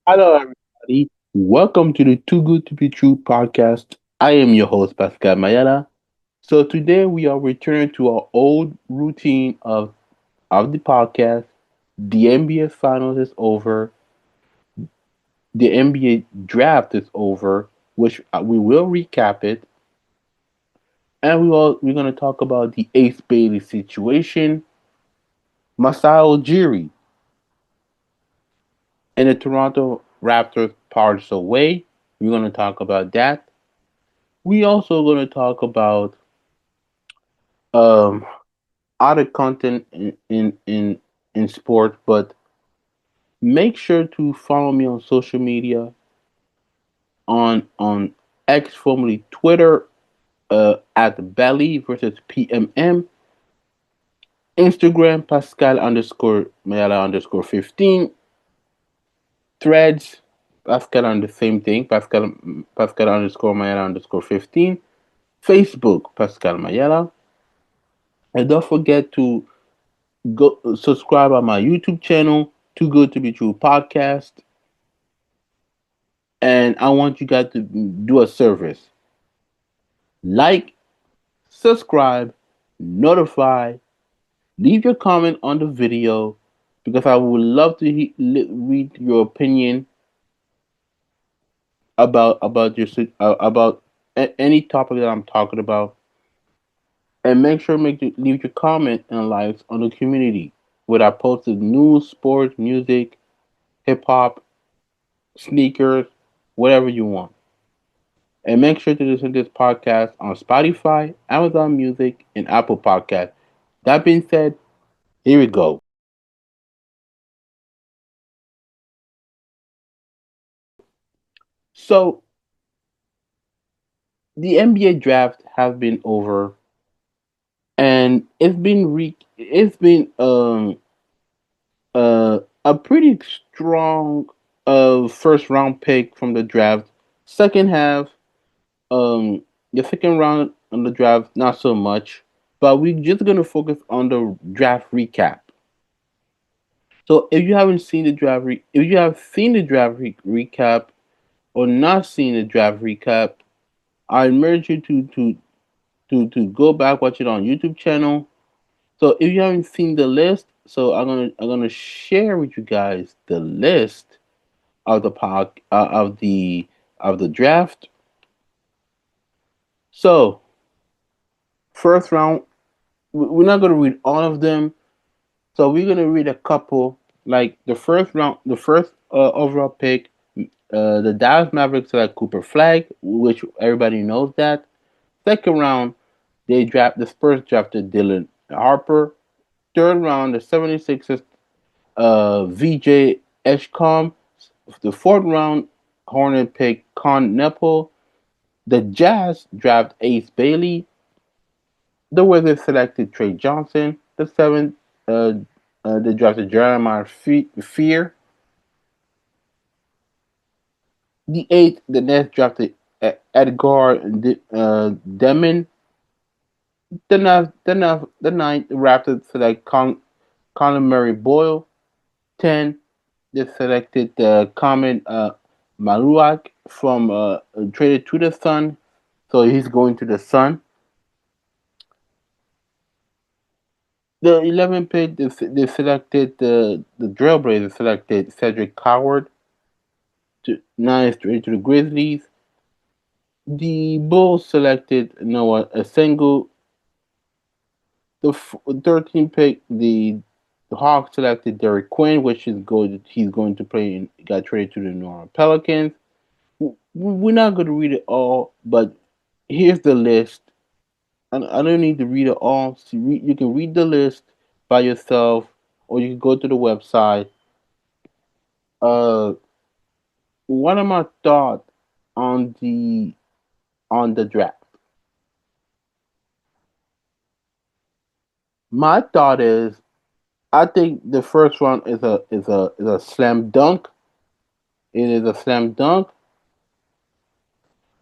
Hello, everybody. Welcome to the Too Good to Be True podcast. I am your host, Pascal Mayala. So today we are returning to our old routine of the podcast. The NBA Finals is over. The NBA Draft is over, which we will recap it, and we're going to talk about the Ace Bailey situation, Masai Ujiri, and the Toronto Raptors parts away. We're going to talk about that. We also going to talk about um other content in sport, but make sure to follow me on social media on X, formerly Twitter, at Belly versus PMM, Instagram Pascal underscore Mayala underscore 15, Threads Pascal on the same thing, Pascal underscore Mayala underscore 15, Facebook Pascal Mayala, and don't forget to go subscribe on my YouTube channel, Too Good to Be True podcast. And I want you guys to do a service: like, subscribe, notify, leave your comment on the video because I would love to read your opinion about about any topic that I'm talking about. And make sure leave your comment and likes on the community where I posted news, sports, music, hip hop, sneakers, whatever you want. And make sure to listen to this podcast on Spotify, Amazon Music, and Apple Podcast. That being said, here we go. So the NBA draft has been over, and it's been a pretty strong first round pick from the draft. Second half, the second round on the draft not so much, but we're just gonna focus on the draft recap. So if you have seen the draft recap or not seen the draft recap, I encourage you to go back watch it on YouTube channel. So if you haven't seen the list, so I'm gonna share with you guys the list of the of the draft. So first round, we're not gonna read all of them. So we're gonna read a couple. Like the first round, the first overall pick, the Dallas Mavericks select Cooper Flag, which everybody knows that. Second round, the Spurs drafted Dylan Harper. Third round, the 76ers VJ Eshcom. The fourth round, Hornet pick Con Nepal. The Jazz draft Ace Bailey. The Wizards selected Trey Johnson. The seventh, uh, they drafted Jeremiah Fear. The eighth, the Nets drafted Edgar Demon. The ninth, the Raptors select Conor Murray Boyle. 10, they selected Carmen Maluak from traded to the Sun, so he's going to the Sun. The 11th pick, they selected the Trailblazers selected Cedric Coward to nine straight to the Grizzlies. The Bulls selected Noah Asengu. The 13th pick, the Hawks selected Derek Quinn, which is good. He's going to play and got traded to the New Orleans Pelicans. We're not going to read it all, but here's the list. I don't need to read it all. So you can read the list by yourself, or you can go to the website. Uh, what are my thoughts on the draft? My thought is, I think the first one is a slam dunk. It is a slam dunk,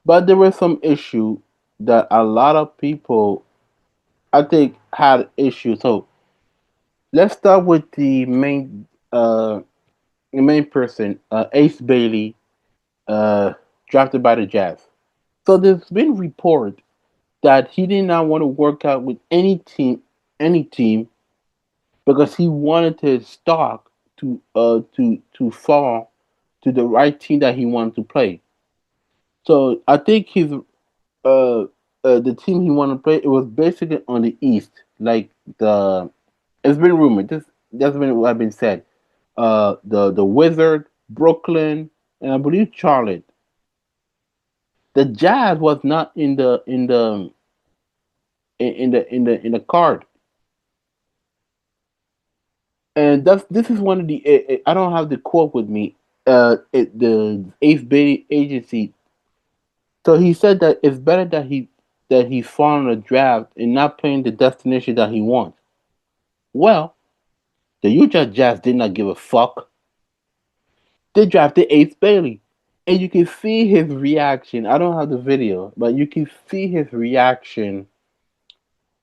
but there was some issue that a lot of people I think had issues. So let's start with the main. the main person, Ace Bailey, uh, drafted by the Jazz. So there's been report that he did not want to work out with any team, because he wanted his stock to fall to the right team that he wanted to play. So I think uh, the team he wanted to play, it was basically on the East, like the it's been rumored. This that's been what been said. The Wizard, Brooklyn, and I believe Charlotte. The Jazz was not in the card, and that's this is one of the I don't have the quote with me. The eighth Bay agency. So he said that it's better that he's falling a draft and not playing the destination that he wants. Well, the Utah Jazz did not give a fuck. They drafted Ace Bailey. And you can see his reaction. I don't have the video, but you can see his reaction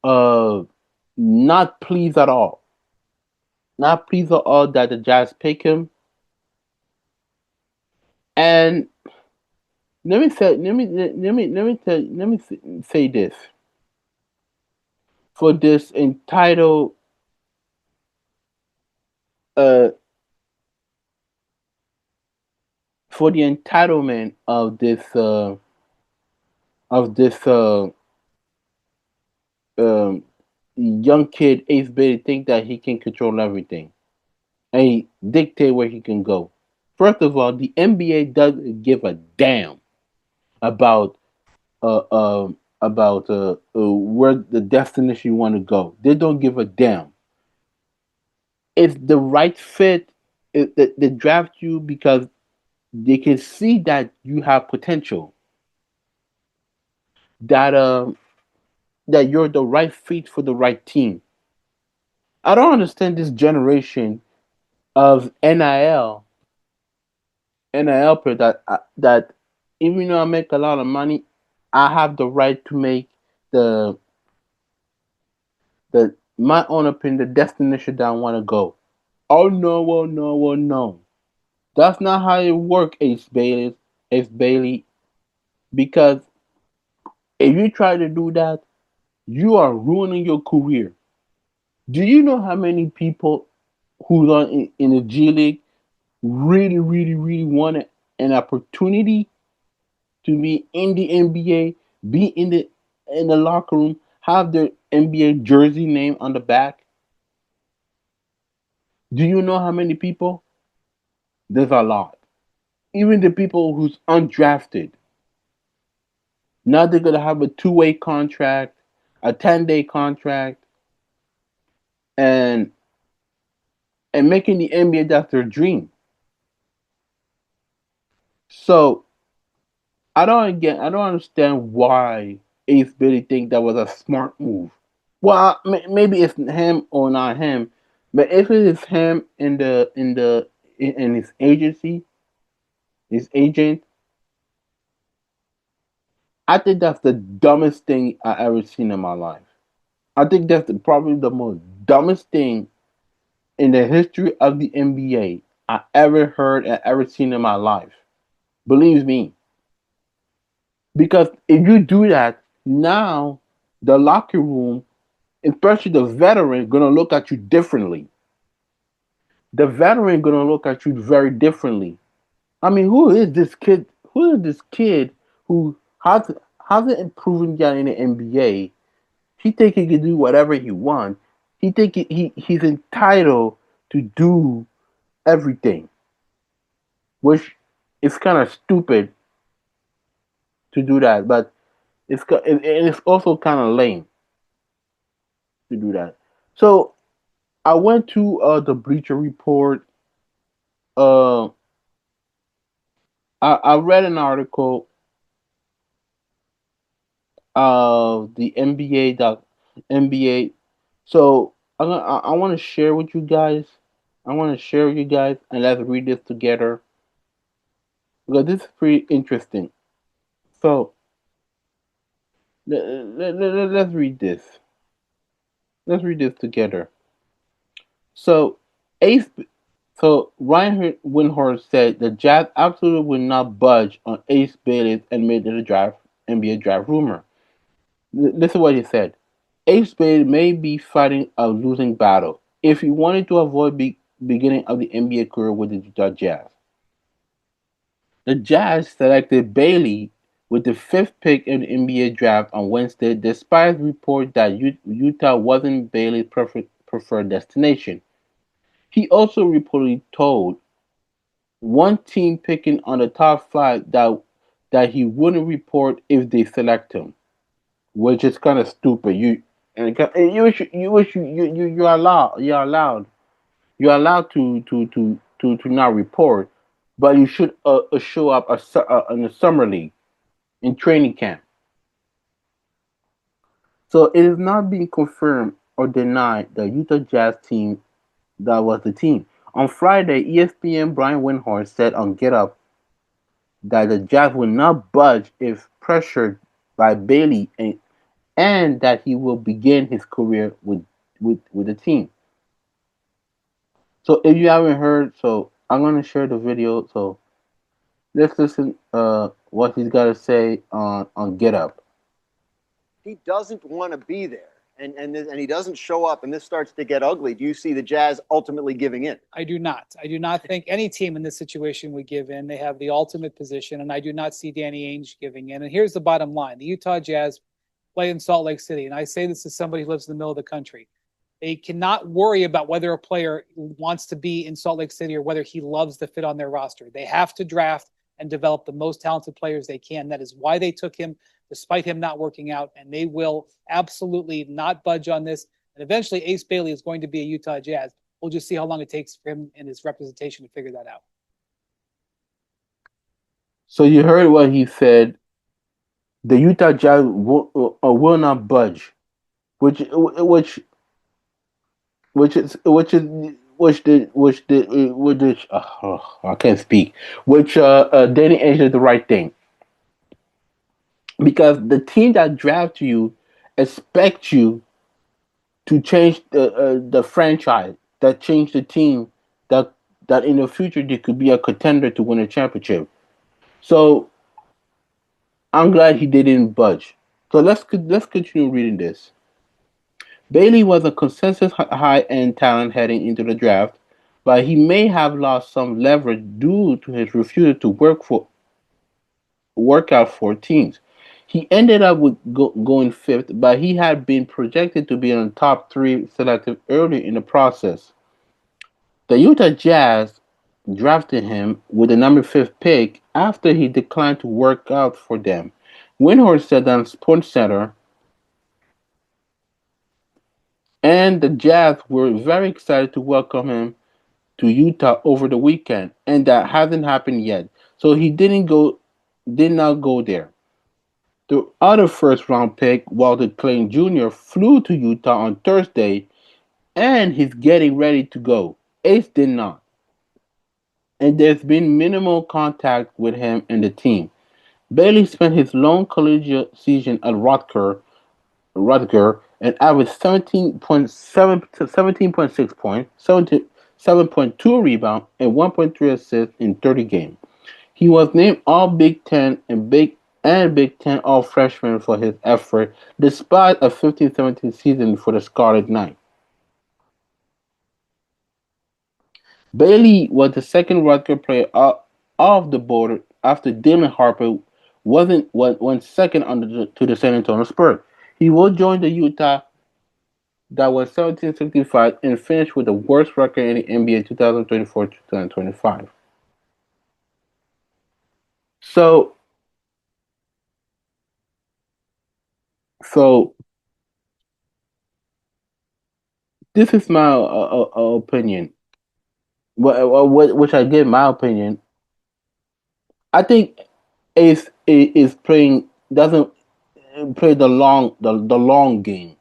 of not pleased at all. Not pleased at all that the Jazz pick him. And let me say this. For this entitled uh for the entitlement of this um young kid Ace Bailey think that he can control everything and he dictate where he can go. First of all, the NBA doesn't give a damn about where the destination you want to go. They don't give a damn. It's the right fit. They draft you because they can see that you have potential. That that you're the right fit for the right team. I don't understand this generation of NIL player that even though I make a lot of money, I have the right to make the my own opinion, the destination that I want to go. Oh no, oh no, oh no. That's not how it works, Ace Bailey. Because if you try to do that, you are ruining your career. Do you know how many people who's on in the G League really, really, really want an opportunity to be in the NBA, be in the locker room, have their NBA jersey name on the back? Do you know how many people? There's a lot. Even the people who's undrafted. Now they're gonna have a two-way contract, a 10-day contract, and making the NBA that's their dream. So I don't understand why Ace Billy think that was a smart move. Well, maybe it's him or not him, but if it is him in his agency, his agent, I think that's the dumbest thing I ever seen in my life. I think that's probably the most dumbest thing in the history of the NBA I ever heard and ever seen in my life. Believe me, because if you do that now, the locker room, especially the veteran, gonna look at you differently. The veteran gonna look at you very differently. I mean, who is this kid? Who is this kid who hasn't improved yet in the NBA? He think he can do whatever he wants. He think he's entitled to do everything, which is kind of stupid to do that. But and it's also kind of lame to do that. So I went to the Bleacher Report. Uh, I read an article of the NBA. So I want to share with you guys. I want to share with you guys, and let's read this together because this is pretty interesting. So let's read this. Let's read this together. So Ace So Ryan Windhorst said the Jazz absolutely will not budge on Ace Bailey's admitted draft NBA draft rumor. This is what he said. Ace Bailey may be fighting a losing battle if he wanted to avoid beginning of the NBA career with the Utah Jazz. The Jazz selected Bailey with the fifth pick in the NBA draft on Wednesday, despite reports that Utah wasn't Bailey's preferred destination. He also reportedly told one team picking on the top five that he wouldn't report if they select him, which is kind of stupid. You're allowed to not report, but you should show up in the summer league in training camp. So it is not being confirmed or denied the Utah Jazz team that was the team. On Friday, ESPN Brian Windhorst said on Get Up that the Jazz will not budge if pressured by Bailey and that he will begin his career with the team. So if you haven't heard, so I'm gonna share the video. So let's listen what he's gotta say on Get Up. He doesn't want to be there. And he doesn't show up, and this starts to get ugly. Do you see the Jazz ultimately giving in? I do not. I do not think any team in this situation would give in. They have the ultimate position, and I do not see Danny Ainge giving in. And here's the bottom line. The Utah Jazz play in Salt Lake City, and I say this as somebody who lives in the middle of the country. They cannot worry about whether a player wants to be in Salt Lake City or whether he loves the fit on their roster. They have to draft and develop the most talented players they can. That is why they took him, despite him not working out, and they will absolutely not budge on this. And eventually, Ace Bailey is going to be a Utah Jazz. We'll just see how long it takes for him and his representation to figure that out. So you heard what he said. The Utah Jazz will not budge, which which which I can't speak. Which Danny Ainge did the right thing because the team that drafts you expects you to change the franchise, that change the team, that that in the future they could be a contender to win a championship. So I'm glad he didn't budge. So let's continue reading this. Bailey was a consensus high-end talent heading into the draft, but he may have lost some leverage due to his refusal to work out for teams. He ended up with going fifth, but he had been projected to be in the top three selected early in the process. The Utah Jazz drafted him with the number fifth pick after he declined to work out for them. Windhorst said on SportsCenter, and the Jazz were very excited to welcome him to Utah over the weekend, and that hasn't happened yet. So he did not go there. The other first round pick, Walter Clayton Jr., flew to Utah on Thursday and he's getting ready to go. Ace did not. And there's been minimal contact with him and the team. Bailey spent his long collegiate season at Rutgers and averaged 17.6 points, 7.2 rebounds, and 1.3 assists in 30 games. He was named All Big Ten and Big Ten All Freshman for his effort, despite a 15-17 season for the Scarlet Knights. Bailey was the second Rutgers player off the board after Dylan Harper went second to the San Antonio Spurs. He will join the Utah that was 1765 and finished with the worst record in the NBA 2024-2025. So this is my opinion. Which I give my opinion. I think Ace is playing doesn't play the long game,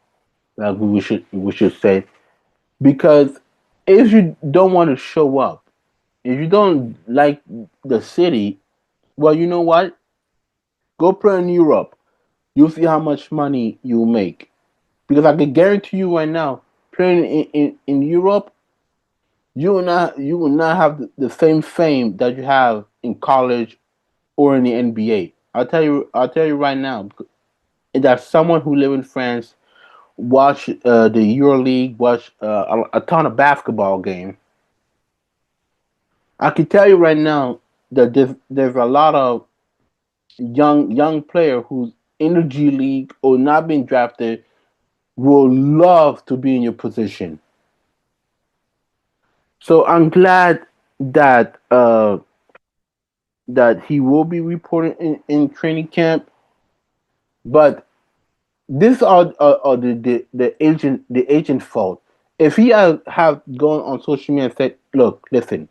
like we should say, because if you don't want to show up, if you don't like the city, well, you know what? Go play in Europe. You'll see how much money you make. Because I can guarantee you right now, playing in Europe, you will not have the same fame that you have in college or in the NBA. I'll tell you right now that someone who live in France watch the EuroLeague, watch a ton of basketball game. I can tell you right now that there's a lot of young player who's in the G League or not being drafted will love to be in your position. So I'm glad that that he will be reporting in training camp, but this are the agent fault. If he have gone on social media and said, "Look, listen,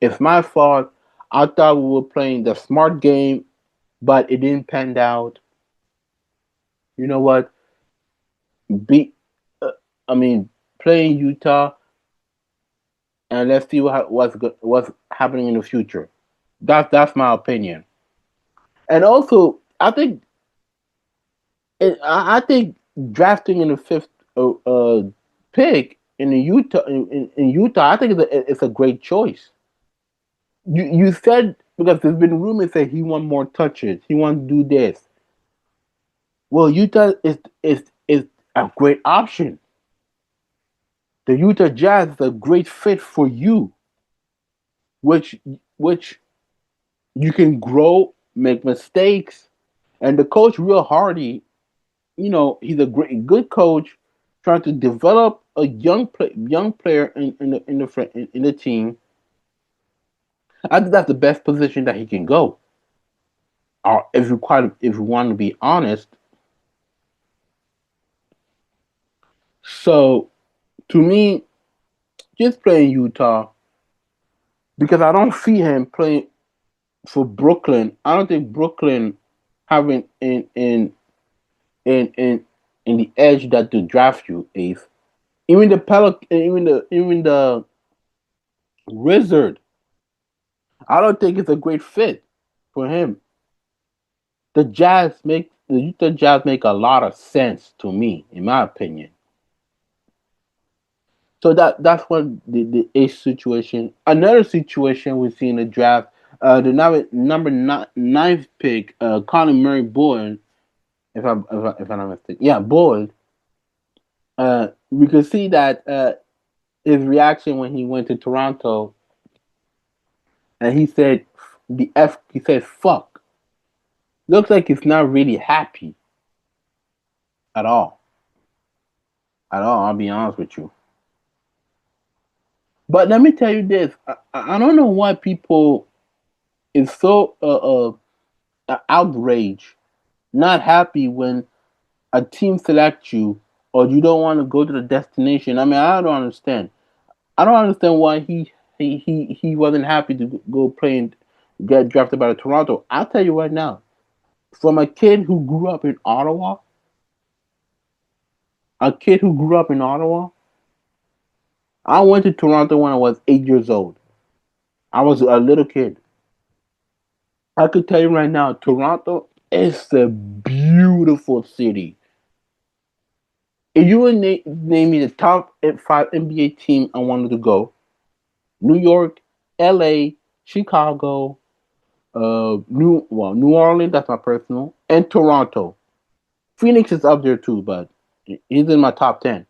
it's my fault. I thought we were playing the smart game, but it didn't pan out. You know what? Be, uh, I mean, play in Utah, and let's see what's happening in the future." That's my opinion. And also, I think drafting in the fifth pick in the in Utah, I think it's a great choice. You said because there's been rumors that he want more touches, he want to do this. Well, Utah is a great option. The Utah Jazz is a great fit for you, which which you can grow, make mistakes, and the coach Real Hardy, he's a good coach, trying to develop a young player in the team. I think that's the best position that he can go. Or if you want to be honest, so to me, just playing Utah because I don't see him playing for Brooklyn. I don't think Brooklyn having in in in the edge that to draft you is. Even the even the Wizard, I don't think it's a great fit for him. The Utah Jazz make a lot of sense to me, in my opinion. So that's one the ace situation. Another situation we see in the draft, the ninth pick, Colin Murray Boyd, if I'm not mistaken, yeah, Boyd. We could see that his reaction when he went to Toronto, and he said he said fuck. Looks like he's not really happy at all. At all, I'll be honest with you. But let me tell you this: I don't know why people is so outraged, not happy when a team selects you or you don't want to go to the destination. I mean, I don't understand. I don't understand why he wasn't happy to go play and get drafted by the Toronto. I'll tell you right now, from a kid who grew up in Ottawa, a kid who grew up in Ottawa, I went to Toronto when I was 8 years old. I was a little kid. I could tell you right now, Toronto is a beautiful city. If you would name me the top five NBA team I wanted to go, New York, LA, Chicago, New Orleans, that's my personal, and Toronto. Phoenix is up there too, but he's in my top 10.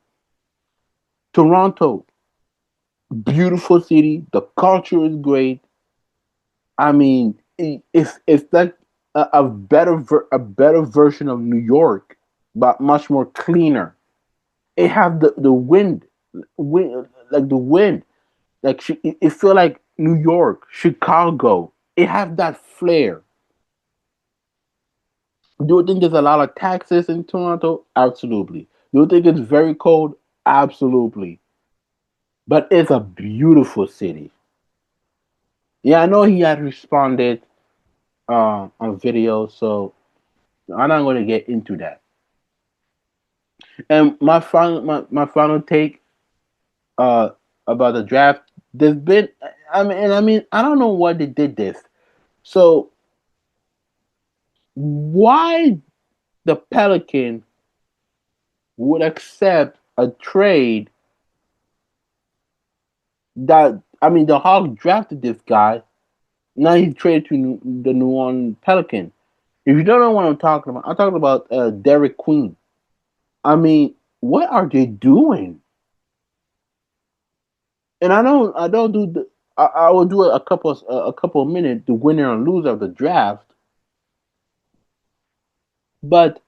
Toronto, beautiful city. The culture is great. I mean, it's like a better version of New York, but much more cleaner. It have the wind like the wind, like it feel like New York, Chicago. It have that flair. Do you think there's a lot of taxes in Toronto? Absolutely. Do you think it's very cold? Absolutely. But it's a beautiful city. Yeah, I know he had responded on video, so I'm not going to get into that. And my final take uh about the draft. There's been I don't know why they did this. So why the Pelican would accept a trade that I mean the Hawks drafted this guy. Now he's traded to the New Orleans Pelicans. If you don't know what I'm talking about Derek Queen. I mean, what are they doing? And I don't do the. I will do a couple of minutes, the winner and loser of the draft. But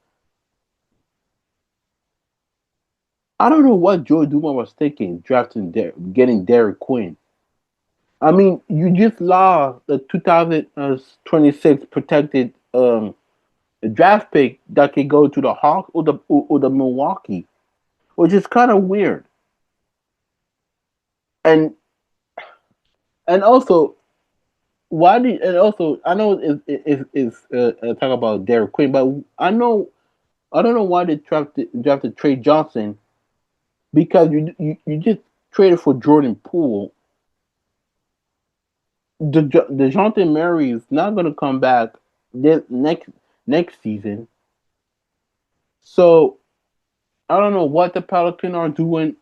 I don't know what Joe Duma was thinking drafting getting Derek Quinn. I mean, you just lost the 2026 protected draft pick that could go to the Hawks or the Milwaukee, which is kind of weird. And and also and also I know it's talk about Derek Quinn, but I don't know why they drafted Trey Johnson because you just traded for Jordan Poole. DeJounte Murray is not going to come back this next season. So I don't know what the Pelicans are doing.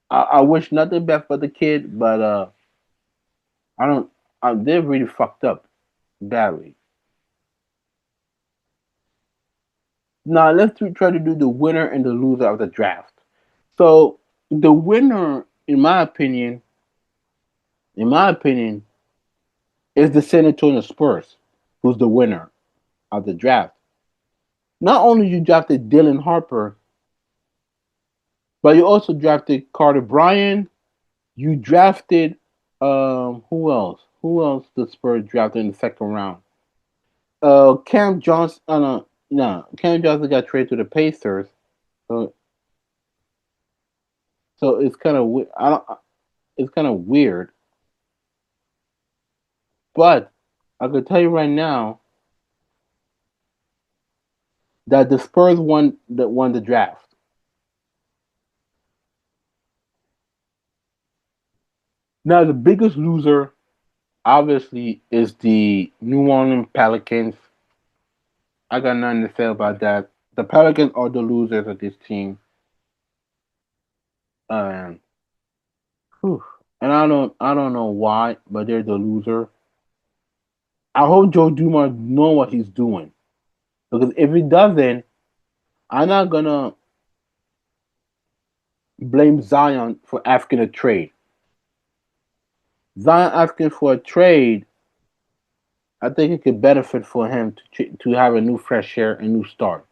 I wish nothing bad for the kid, but I don't. They're really fucked up badly. Now try to do the winner and the loser of the draft. So the winner, in my opinion, is the San Antonio Spurs, who's the winner of the draft. Not only you drafted Dylan Harper, but you also drafted Carter Bryan. You drafted who else? Who else the Spurs drafted in the second round? Cam Johnson. No, no, Cam Johnson got traded to the Pacers. So it's kind of I don't. It's kind of weird, but I could tell you right now that the Spurs won the draft. Now the biggest loser obviously is the New Orleans Pelicans. I got nothing to say about that. The Pelicans are the losers of this team. Um, whew. And I don't know why, but they're the loser. I hope Joe Duma know what he's doing because if he doesn't, I'm not gonna blame Zion for asking a trade. Zion asking for a trade, I think it could benefit for him to have a new fresh air, a new start.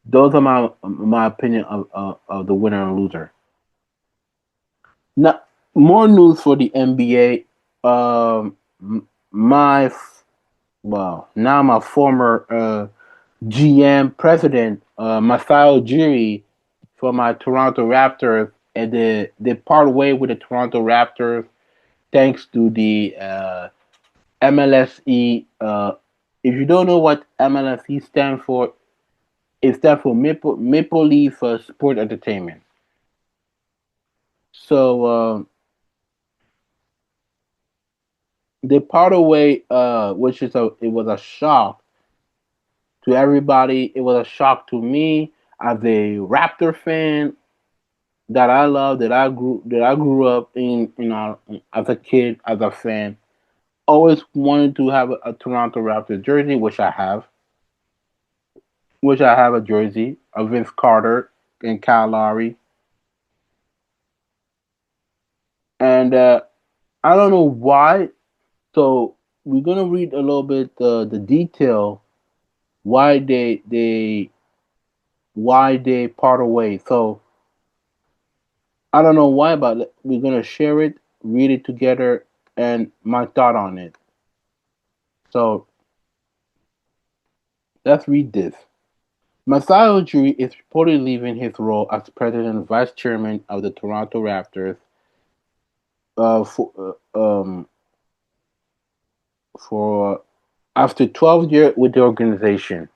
Those are my opinion of the winner and loser. Now, more news for the NBA. My now my former GM president Masai Ujiri for my Toronto Raptors, and they part way with the Toronto Raptors thanks to the MLSE. If you don't know what MLSE stands for, it stands for Maple Leaf Sport Entertainment. So they part away, which is it was a shock to everybody. It was a shock to me as a Raptor fan that I love, that I grew up in, as a kid, as a fan. Always wanted to have a Toronto Raptors jersey, which I have a jersey of Vince Carter and Kyle Lowry, and I don't know why. So we're gonna read a little bit the detail why they part away. So I don't know why, but we're gonna share it, read it together, and my thought on it. So let's read this. Masai Ujiri is reportedly leaving his role as president and vice chairman of the Toronto Raptors uh, for, uh, um, for after 12 years with the organization.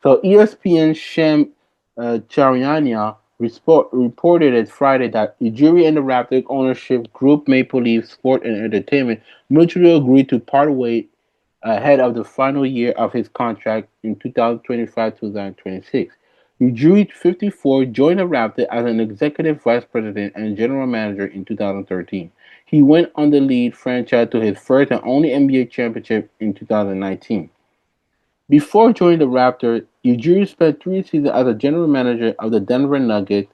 So ESPN Shem Charania reported it Friday that Ujiri and the Raptors ownership group Maple Leaf Sport and Entertainment mutually agreed to part ways ahead of the final year of his contract in 2025-2026. Ujiri, 54, joined the Raptors as an executive vice president and general manager in 2013. He went on to lead franchise to his first and only NBA championship in 2019. Before joining the Raptors, Ujiri spent 3 seasons as a general manager of the Denver Nuggets.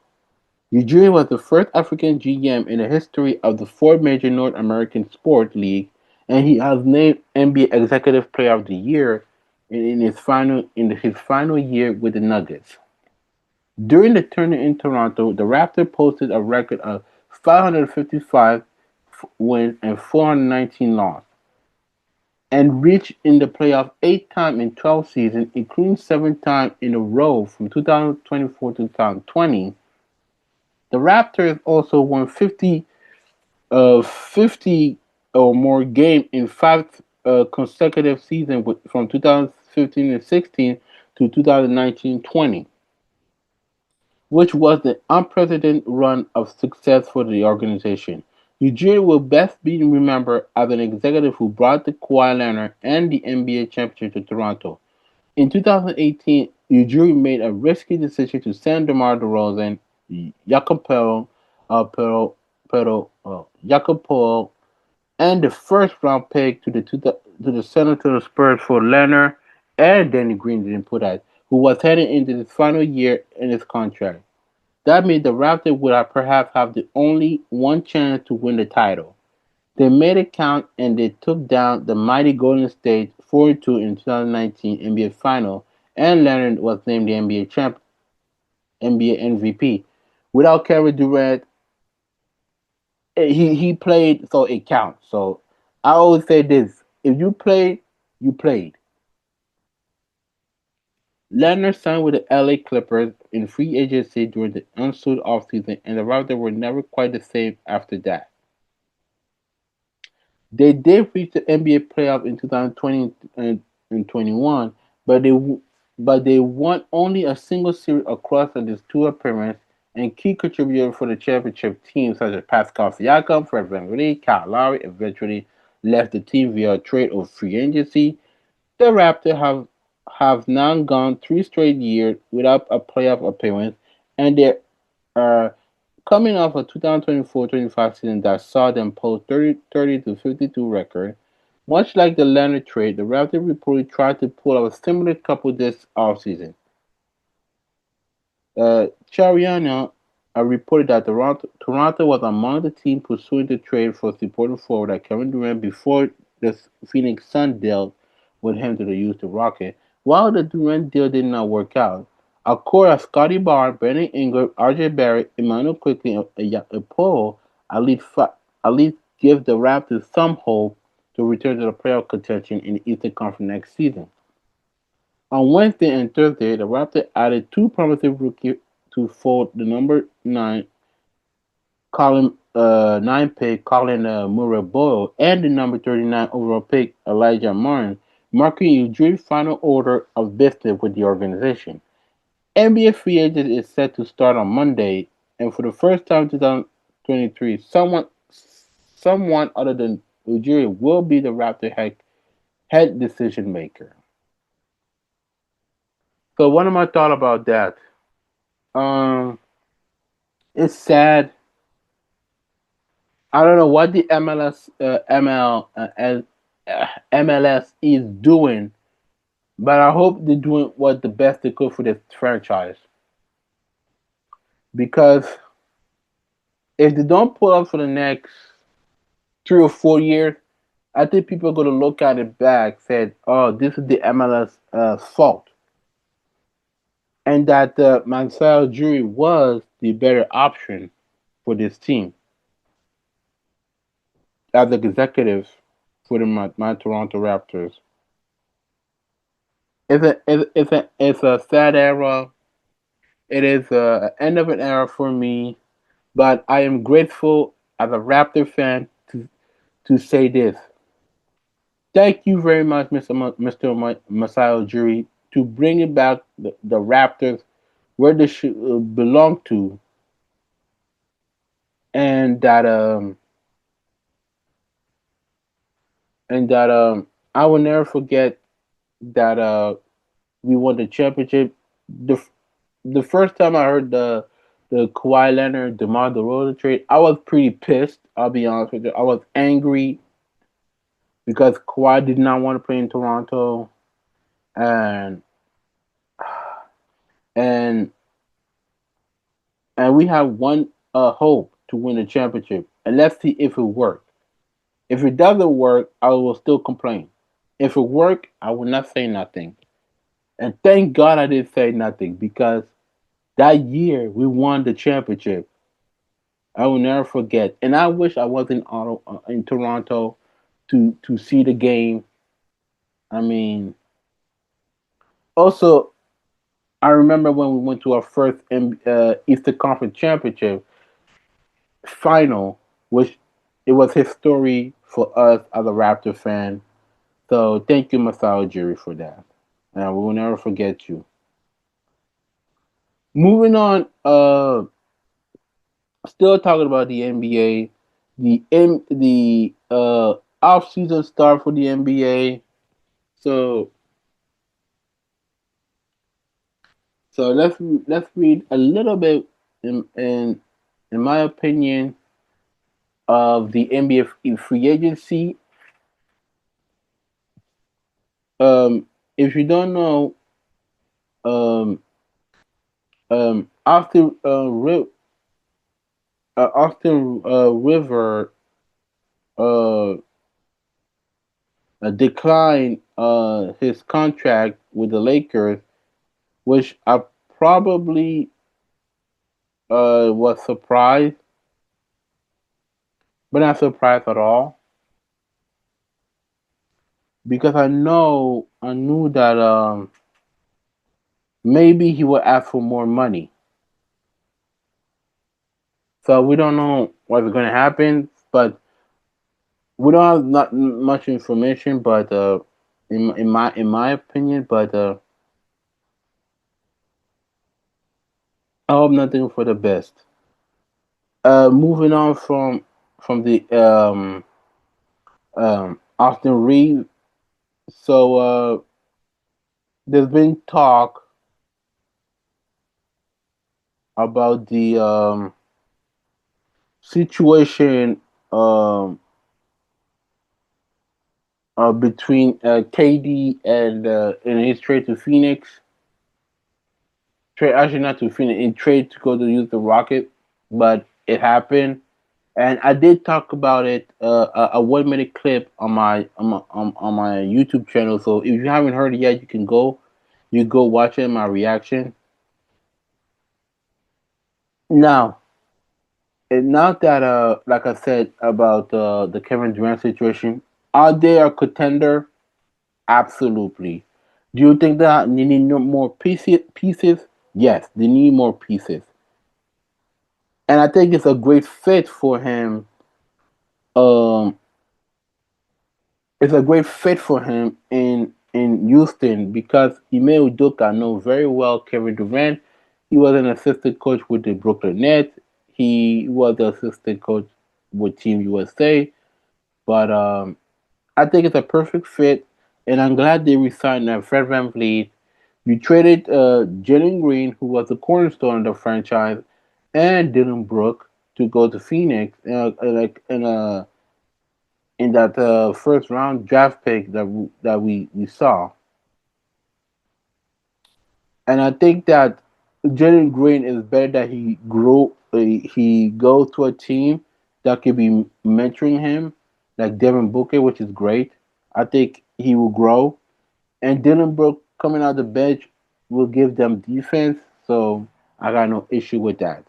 Ujiri was the first African GM in the history of the four major North American sports leagues, and he was named NBA Executive Player of the Year in his final year with the Nuggets. During the tournament in Toronto, the Raptors posted a record of 555 wins and 419 losses, and reached in the playoffs 8 times in 12 seasons, including 7 times in a row from 2024 to 2020. The Raptors also won 50 or more games in 5 consecutive seasons from 2015 and 16 to 2019-20, which was the unprecedented run of success for the organization. Ujiri will best be remembered as an executive who brought the Kawhi Leonard and the NBA championship to Toronto. In 2018, Ujiri made a risky decision to send DeMar DeRozan, Jacopo Jacopo, and the first-round pick to the San Antonio Spurs for Leonard and Danny Green didn't put that, who was heading into his final year in his contract. That means the Raptors would perhaps have the only one chance to win the title. They made it count and they took down the mighty Golden State 4-2 in 2019 NBA Final, and Leonard was named the NBA MVP. Without Kevin Durant, he played, so it counts. So I always say this: if you played, you played. Leonard signed with the LA Clippers in free agency during the ensuing offseason, and the Raptors were never quite the same after that. They did reach the NBA playoff in 2020 and 21, but they won only a single series across these two appearances, and key contributors for the championship team such as Pascal Siakam, Fred VanVleet, Kyle Lowry eventually left the team via a trade or free agency. The Raptors have now gone 3 straight years without a playoff appearance, and they are coming off a 2024-25 season that saw them post 30-52 record. Much like the Leonard trade, the Raptors reportedly tried to pull off a similar couple this offseason. Chariano reported that Toronto was among the teams pursuing the trade for supporting forward like Kevin Durant before the Phoenix Suns dealt with him to the Houston Rockets. While the Durant deal did not work out, a core of Scotty Barnes, Brandon Ingram, RJ Barrett, Emmanuel Quickly, and Paul at least give the Raptors some hope to return to the playoff contention in the Eastern Conference next season. On Wednesday and Thursday, the Raptors added two promising rookies to fold the number nine pick Colin Murray Boyle and the number 39 overall pick Elijah Martin, marking Udry's final order of business with the organization. NBA free agent is set to start on Monday, and for the first time in 2023, someone other than Ujiri will be the Raptor head decision maker. So what am I thought about that? Um, it's sad. I don't know what the MLS is doing, but I hope they're doing what the best they could for this franchise. Because if they don't pull up for the next 3 or 4 years, I think people are gonna look at it back, said, "Oh, this is the MLS fault," and that Masai Ujiri was the better option for this team as executive for my Toronto Raptors. It's a sad era. It is an end of an era for me, but I am grateful as a Raptor fan to say this. Thank you very much, Mr. Masai Ujiri, to bringing back the Raptors where they should belong to, and that I will never forget that we won the championship. The the first time I heard the Kawhi Leonard DeMar DeRozan trade, I was pretty pissed. I'll be honest with you. I was angry because Kawhi did not want to play in Toronto, and and and we have one hope to win the championship, and let's see if it works. If it doesn't work, I will still complain. If it works, I will not say nothing. And thank God I didn't say nothing because that year we won the championship. I will never forget. And I wish I was in Toronto to see the game. I mean, also I remember when we went to our first Eastern Conference Championship final, which it was history for us as a Raptor fan. So thank you, Masai Ujiri, for that. And we will never forget you. Moving on, still talking about the NBA, the off season start for the NBA. So let's read a little bit in my opinion of the NBA in free agency. If you don't know, um, Austin River uh, declined his contract with the Lakers, which I probably was surprised, but not surprised at all because I knew that maybe he would ask for more money. So we don't know what's going to happen, but we don't have not much information. But in my opinion, but I hope nothing for the best. Moving on from the Austin Reeves. So there's been talk about the situation um, between KD and his trade to Phoenix. Trade actually not to Phoenix. In trade to go to use the Rocket, but it happened. And I did talk about it a 1 minute clip on my YouTube channel. So if you haven't heard it yet, you go watch it. My reaction. Now, and now that like I said about the Kevin Durant situation, are they a contender? Absolutely. Do you think that they need more pieces? Pieces? Yes, they need more pieces, and I think it's a great fit for him. Um, it's a great fit for him in Houston because Ime Udoka know very well Kevin Durant. He was an assistant coach with the Brooklyn Nets. He was the assistant coach with Team USA. But I think it's a perfect fit, and I'm glad they re-signed Fred VanVleet. You traded Jalen Green, who was the cornerstone of the franchise, and Dylan Brooke to go to Phoenix, like in that first round draft pick that we saw. And I think that Jalen Green is better that he go to a team that could be mentoring him, like Devin Booker, which is great. I think he will grow. And Dylan Brooke coming out the bench will give them defense. So I got no issue with that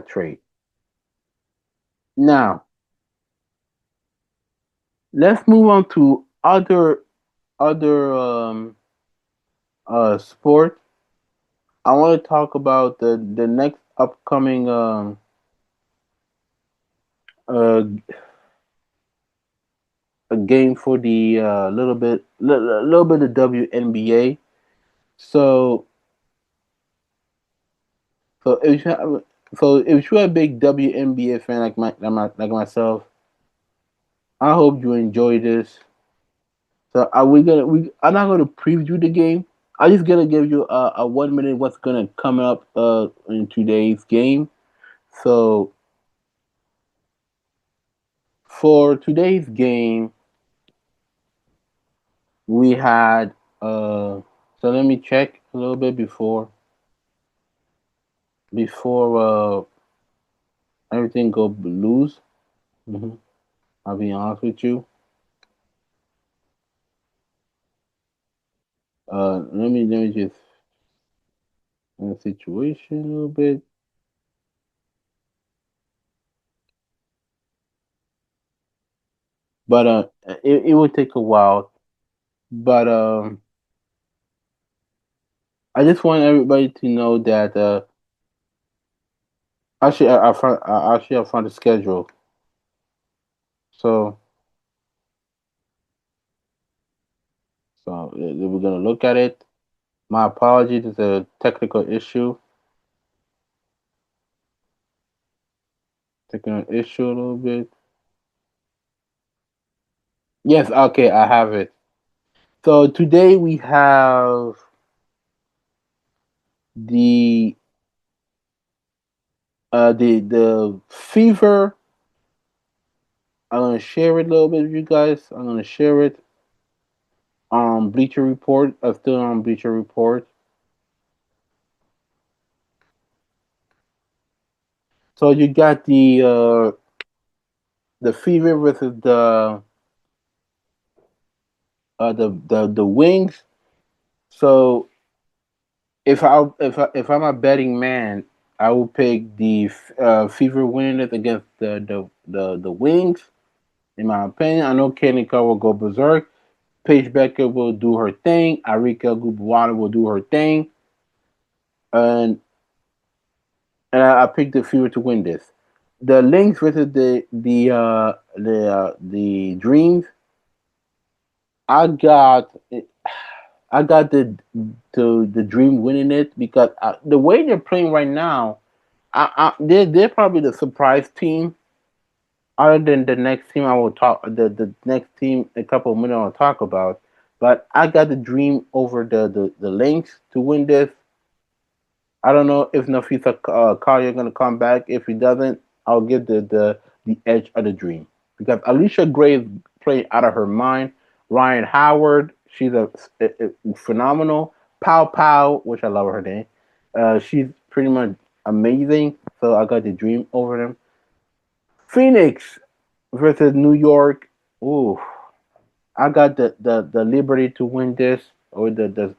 trade. Now let's move on to other sport. I want to talk about the next upcoming uh a game for the little bit of WNBA. So so if you have, so if you're a big WNBA fan like myself, I hope you enjoy this. So are we gonna we I'm not gonna preview the game. I just gonna give you a 1 minute what's gonna come up in today's game. So for today's game, we had so let me check a little bit before everything go loose. hmm I'll be honest with you. Let me just in the situation a little bit, but it will take a while. But I just want everybody to know that actually I found the schedule. So we're gonna look at it. My apologies, it's a technical issue. Technical issue a little bit. Yes, okay, I have it. So today we have the the fever. I'm gonna share it a little bit with you guys. I'm gonna share it on Bleacher Report. Still on Bleacher Report. So you got the fever versus the wings. So if I'm a betting man, I will pick the fever winning it against the wings. In my opinion, I know Kenny Carr will go berserk. Paige Becker will do her thing. Arika Gubwala will do her thing, and I picked the Fever to win this. The Lynx versus the Dreams. I got I got the Dream winning it because the way they're playing right now, they're probably the surprise team. Other than the next team, I will talk the next team a couple of minutes I'll talk about. But I got the Dream over the Lynx to win this. I don't know if Nafisa Collier gonna come back. If he doesn't, I'll give the edge of the Dream because Alicia Gray is playing out of her mind. Ryan Howard, she's a phenomenal. Pow Pow, which I love her name. She's pretty much amazing. So I got the Dream over them. Phoenix versus New York. Ooh, I got the Liberty to win this or the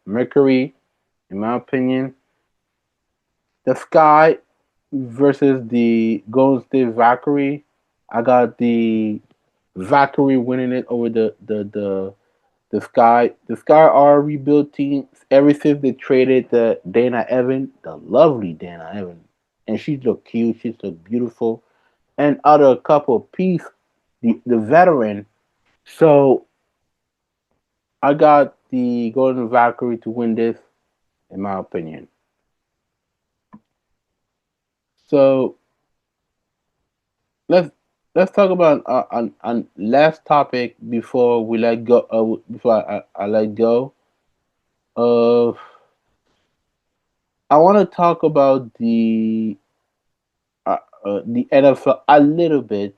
Mercury, in my opinion. The Sky versus the Golden State Valkyrie. I got the Valkyrie winning it over the Sky. The Sky are rebuilt team ever since they traded the Dana Evan, the lovely Dana Evan. And she look cute, she's look beautiful. And other couple piece, the veteran. So I got the Golden Valkyrie to win this, in my opinion. So let's let's talk about on last topic before we let go. Before I let go. Uh, I want to talk about the NFL a little bit,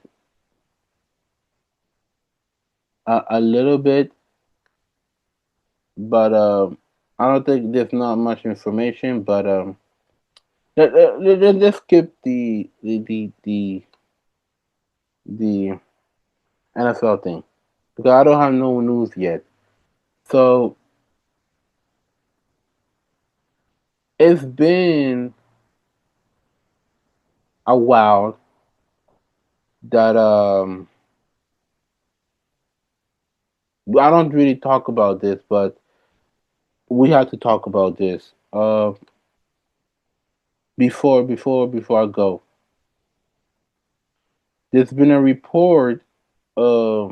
but I don't think there's not much information. But let's skip the NFL thing because I don't have no news yet. So it's been a while that I don't really talk about this, but we have to talk about this. Before I go, there's been a report uh,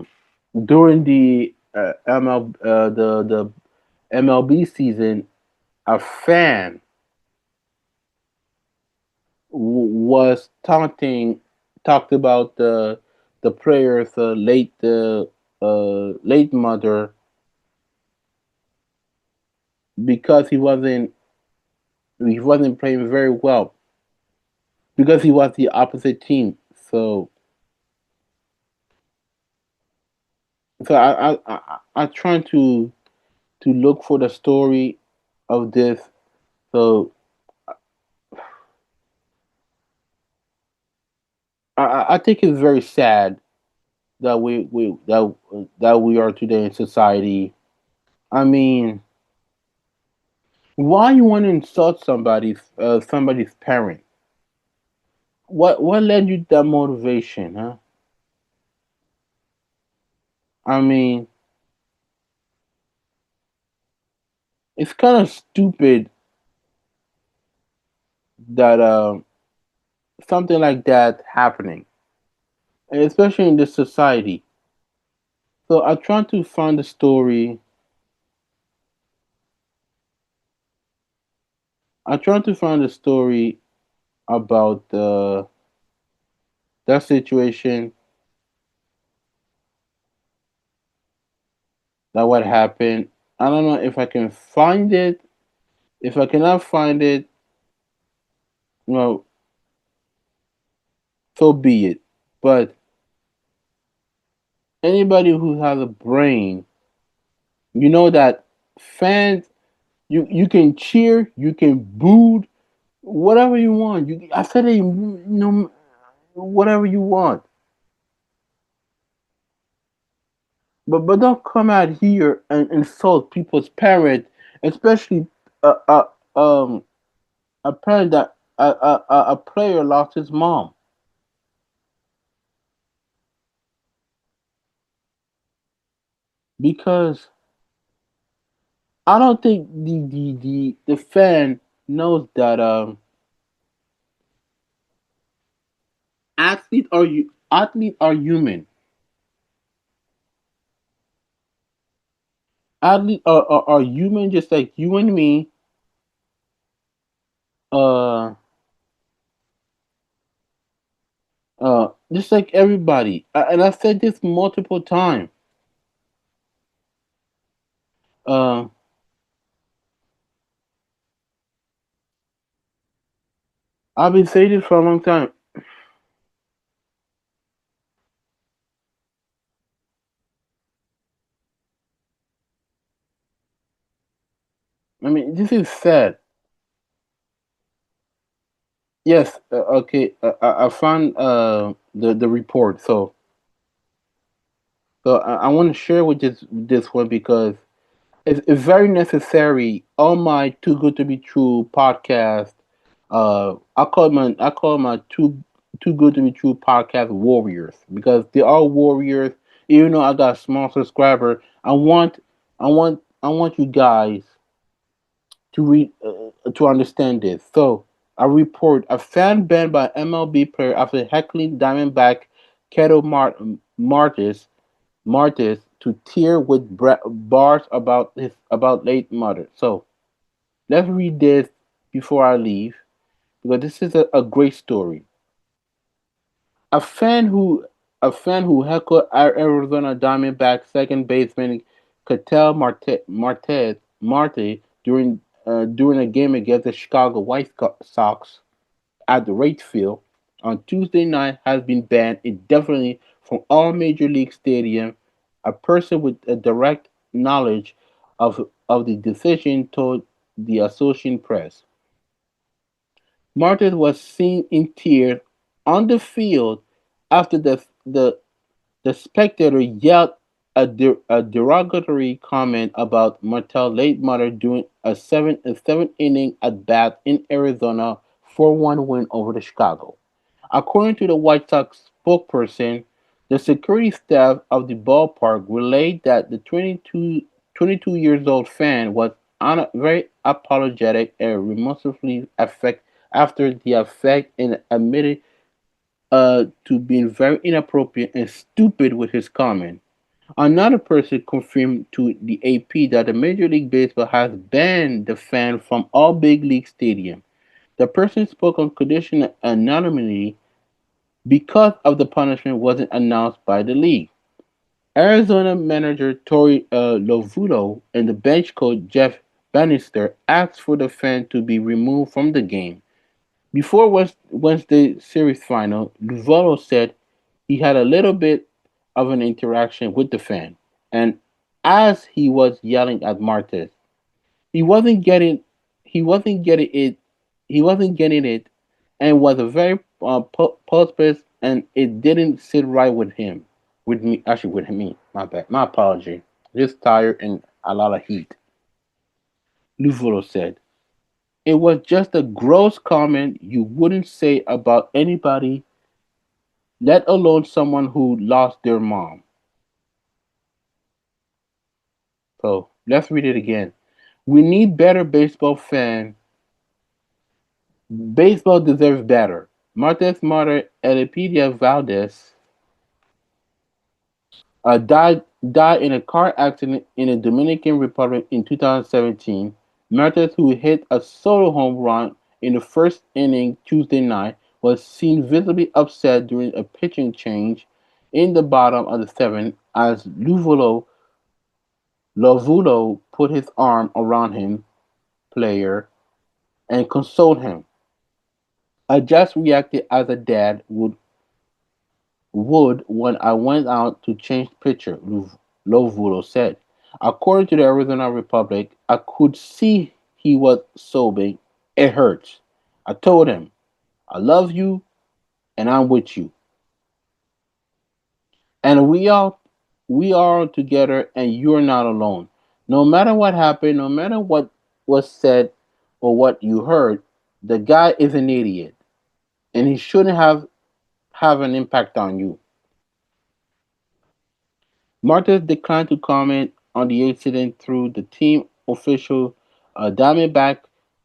during the the MLB season. A fan was talked about the player's late mother because he wasn't playing very well because he was the opposite team. So I trying to look for the story of this. So I think it's very sad that we are today in society. I mean, why you want to insult somebody's parent? What led you to that motivation, huh? I mean, it's kind of stupid that something like that happening, and especially in this society. So I try to find the story. I try to find a story about that situation, that what happened. I don't know if I can find it. If I cannot find it, well, so be it. But anybody who has a brain, you know that fans, you can cheer, you can boo, whatever you want. I said it, whatever you want. But don't come out here and insult people's parents, especially uh, uh, um a parent that a player lost his mom, because I don't think the fan knows that athletes are human. Athletes are human just like you and me. Uh, just like everybody. And I've said this multiple times. Uh, I've been saying this for a long time. I mean, this is sad. Yes. Okay. I found the report. So I want to share with this one because it's very necessary. On my Too Good to Be True podcast, I call my Too Good to Be True podcast warriors, because they are warriors. Even though I got a small subscriber, I want you guys to read to understand this. So I report a fan banned by MLB player after heckling Diamondback Ketel Martes to tear with bars about late mother. So let's read this before I leave, because this is a great story. A fan who a fan who heckled Arizona Diamondback second baseman Ketel Marte during a game against the Chicago White Sox at the right field on Tuesday night has been banned indefinitely from all major league stadiums. A person with a direct knowledge of the decision told the Associated Press. Martin was seen in tears on the field after the spectator yelled a derogatory comment about Martel's late mother during a seven inning at bat in Arizona 4-1 win over the Chicago. According to the White Sox spokesperson, the security staff of the ballpark relayed that the 22 years old fan was very apologetic and remorsefully affect after the effect, and admitted to being very inappropriate and stupid with his comment. Another person confirmed to the AP that the Major League Baseball has banned the fan from all big league stadiums. The person spoke on condition of anonymity because of the punishment wasn't announced by the league. Arizona manager Tori Lovuto and the bench coach Jeff Bannister asked for the fan to be removed from the game. Before Wednesday series final, Luvolo said he had a little bit of an interaction with the fan, and as he was yelling at Martes, he wasn't getting he wasn't getting it he wasn't getting it, and was a very purpose, and it didn't sit right with me, actually with me. My bad, my apology. Just tired and a lot of heat. Luvolo said. It was just a gross comment you wouldn't say about anybody, let alone someone who lost their mom. So let's read it again. We need better baseball fan. Baseball deserves better. Martes Marte Elipidia Valdez died in a car accident in the Dominican Republic in 2017. Martes, who hit a solo home run in the first inning Tuesday night, was seen visibly upset during a pitching change in the bottom of the seventh as Lovulo put his arm around him, player, and consoled him. I just reacted as a dad would when I went out to change pitcher, Lovulo said. According to the Arizona Republic, I could see he was sobbing. It hurts. I told him, I love you and I'm with you. And we are together and you're not alone. No matter what happened, no matter what was said or what you heard, the guy is an idiot and he shouldn't have an impact on you. Martinez declined to comment on the incident through the team official. Diamondback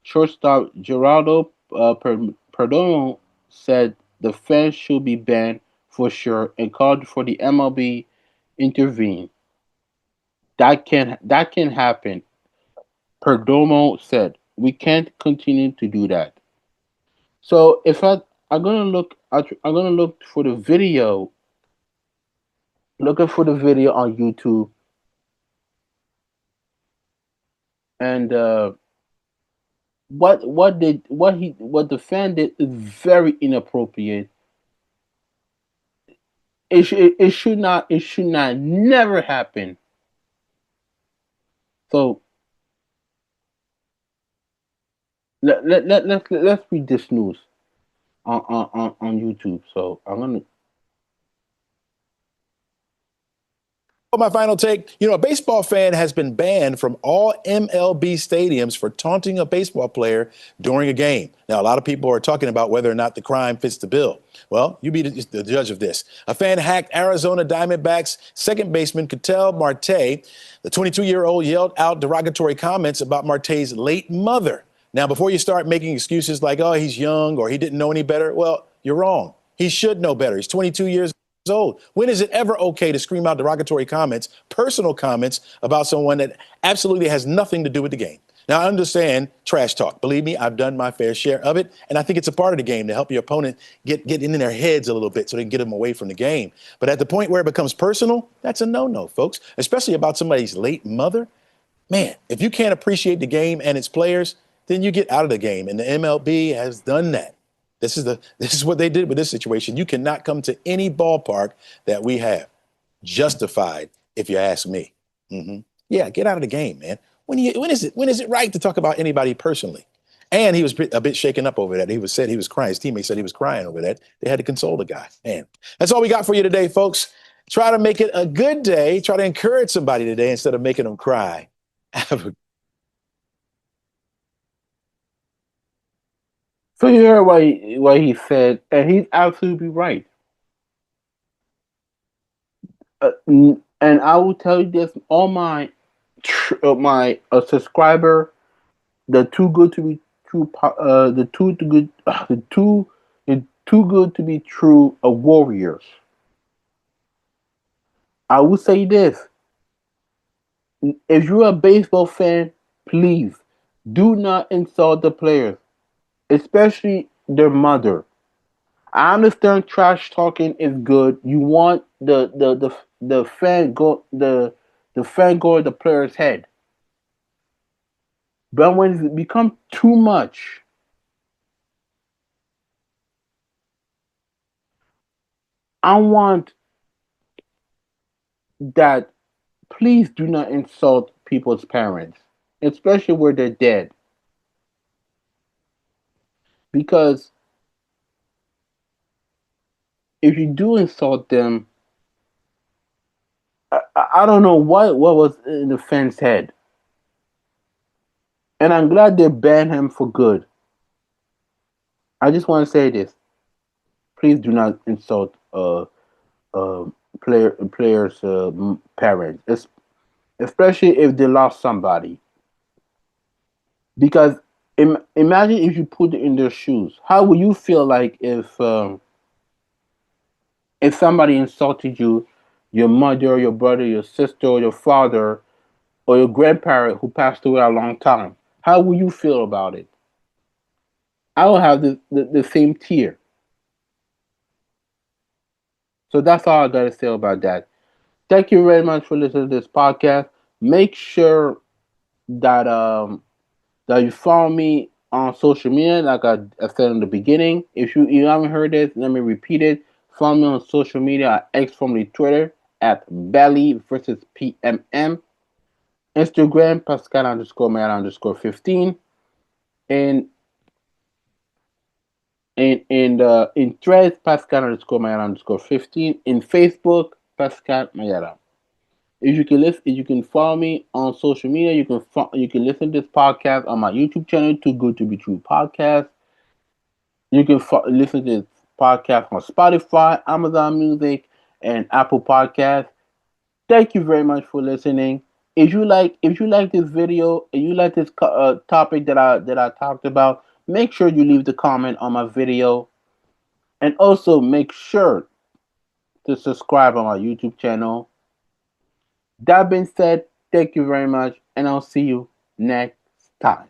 shortstop Geraldo Perdomo said the fans should be banned for sure and called for the MLB intervene. That can happen. Perdomo said we can't continue to do that. So if I'm gonna look for the video, looking for the video on YouTube, and what the fan did is very inappropriate. It should not never happen. So let's read this news on YouTube. So I'm gonna. My final take, a baseball fan has been banned from all MLB stadiums for taunting a baseball player during a game. Now, a lot of people are talking about whether or not the crime fits the bill. Well, you be the judge of this. A fan hacked Arizona Diamondbacks second baseman Ketel Marte. The 22-year-old yelled out derogatory comments about Marte's late mother. Now, before you start making excuses like, oh, he's young or he didn't know any better, well, you're wrong. He should know better. He's 22 years old. When is it ever okay to scream out derogatory comments, personal comments about someone that absolutely has nothing to do with the game? Now, I understand trash talk. Believe me, I've done my fair share of it, and I think it's a part of the game to help your opponent get in their heads a little bit so they can get them away from the game. But at the point where it becomes personal, that's a no-no, folks, especially about somebody's late mother. Man, if you can't appreciate the game and its players, then you get out of the game, and the MLB has done that. This is what they did with this situation. You cannot come to any ballpark that we have. Justified, if you ask me. Yeah, get out of the game, man. When is it right to talk about anybody personally? And he was a bit shaken up over that. He was crying. His teammates said he was crying over that. They had to console the guy. Man, that's all we got for you today, folks. Try to make it a good day. Try to encourage somebody today instead of making them cry. Have a So you heard what he said, and he's absolutely right. And I will tell you this: all my subscriber, the too good to be true, the too good, the too good to be true warriors. I will say this: if you're a baseball fan, please do not insult the players, especially their mother. I understand trash talking is good. You want the fan go the fan go the player's head. But when it becomes too much, I want that please do not insult people's parents, especially where they're dead. Because if you do insult them, I don't know what was in the fan's head. And I'm glad they banned him for good. I just want to say this. Please do not insult uh, players' parents, especially if they lost somebody. Because imagine if you put it in their shoes. How would you feel like if somebody insulted you, your mother, your brother, your sister, your father, or your grandparent who passed away a long time? How would you feel about it? I will have the same tear. So that's all I gotta say about that. Thank you very much for listening to this podcast. Make sure that that you follow me on social media, like I said in the beginning. If you haven't heard this, let me repeat it. Follow me on social media at X formerly Twitter at Belly versus PMM. Instagram Pascal underscore Matt underscore 15. And in threads Pascal underscore Matt underscore 15. In Facebook Pascal Mayara. If you can listen, if you can follow me on social media, you can listen to this podcast on my YouTube channel, Too Good to Be True podcast. You can listen to this podcast on Spotify, Amazon Music, and Apple Podcast. Thank you very much for listening. If you like this video and you like this topic that I talked about, make sure you leave the comment on my video, and also make sure to subscribe on my YouTube channel. That being said, thank you very much, and I'll see you next time.